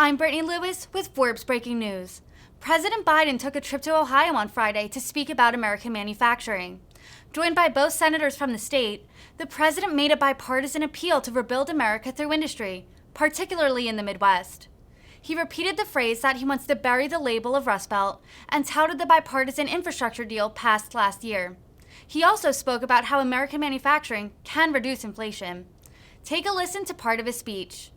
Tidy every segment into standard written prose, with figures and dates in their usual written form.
I'm Brittany Lewis with Forbes Breaking News. President Biden took a trip to Ohio on Friday to speak about American manufacturing. Joined by both senators from the state, the president made a bipartisan appeal to rebuild America through industry, particularly in the Midwest. He repeated the phrase that he wants to bury the label of Rust Belt and touted the bipartisan infrastructure deal passed last year. He also spoke about how American manufacturing can reduce inflation. Take a listen to part of his speech.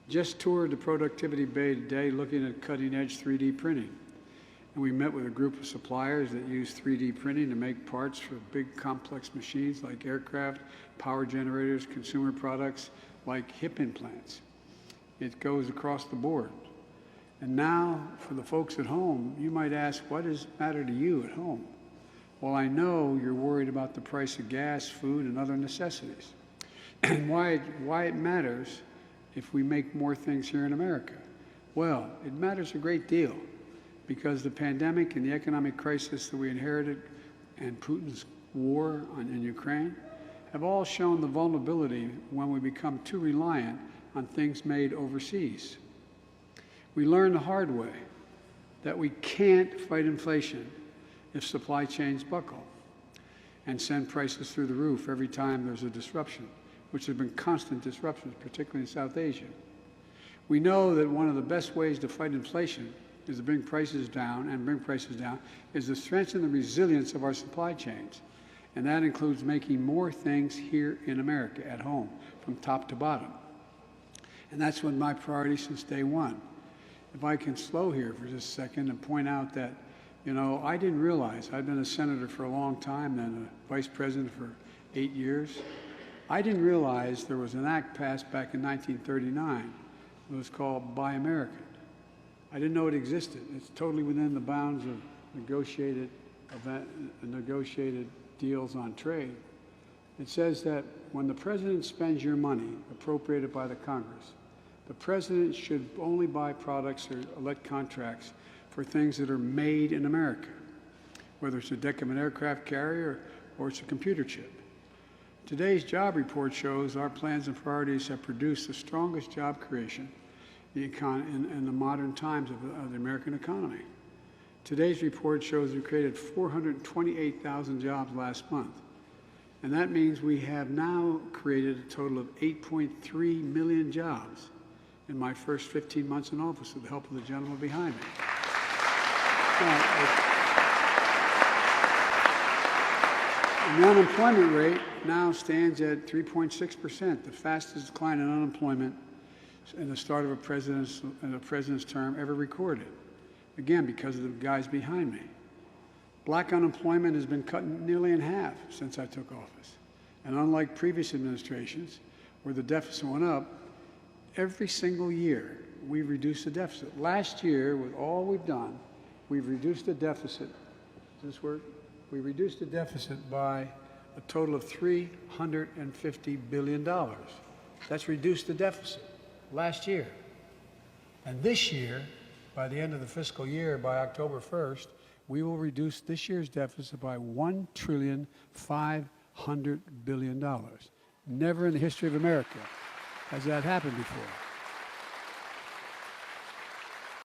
Just toured the Productivity Bay today looking at cutting-edge 3D printing. And we met with a group of suppliers that use 3D printing to make parts for big complex machines like aircraft, power generators, consumer products like hip implants. It goes across the board. And now, for the folks at home, you might ask, what does it matter to you at home? Well, I know you're worried about the price of gas, food, and other necessities. And why it matters if we make more things here in America. Well, it matters a great deal because the pandemic and the economic crisis that we inherited and Putin's war in Ukraine have all shown the vulnerability when we become too reliant on things made overseas. We learned the hard way that we can't fight inflation if supply chains buckle and send prices through the roof every time there's a disruption, which have been constant disruptions, particularly in South Asia. We know that one of the best ways to fight inflation is to bring prices down, is to strengthen the resilience of our supply chains. And that includes making more things here in America, at home, from top to bottom. And that's been my priority since day one. If I can slow here for just a second and point out that, I didn't realize, I've been a senator for a long time, then a vice president for 8 years. I didn't realize there was an act passed back in 1939. It was called Buy American. I didn't know it existed. It's totally within the bounds of negotiated deals on trade. It says that when the president spends your money appropriated by the Congress, the president should only buy products or let contracts for things that are made in America, whether it's the deck of an aircraft carrier or it's a computer chip. Today's job report shows our plans and priorities have produced the strongest job creation in the modern times of the American economy. Today's report shows we created 428,000 jobs last month. And that means we have now created a total of 8.3 million jobs in my first 15 months in office with the help of the gentleman behind me. The unemployment rate now stands at 3.6%, the fastest decline in unemployment in the start of a president's term ever recorded. Again, because of the guys behind me. Black unemployment has been cut nearly in half since I took office. And unlike previous administrations, where the deficit went up, every single year we've reduced the deficit. Last year, with all we've done, we've reduced the deficit. Does this work? We reduced the deficit by a total of $350 billion. That's reduced the deficit last year. And this year, by the end of the fiscal year, by October 1st, we will reduce this year's deficit by $1,500 billion. Never in the history of America has that happened before.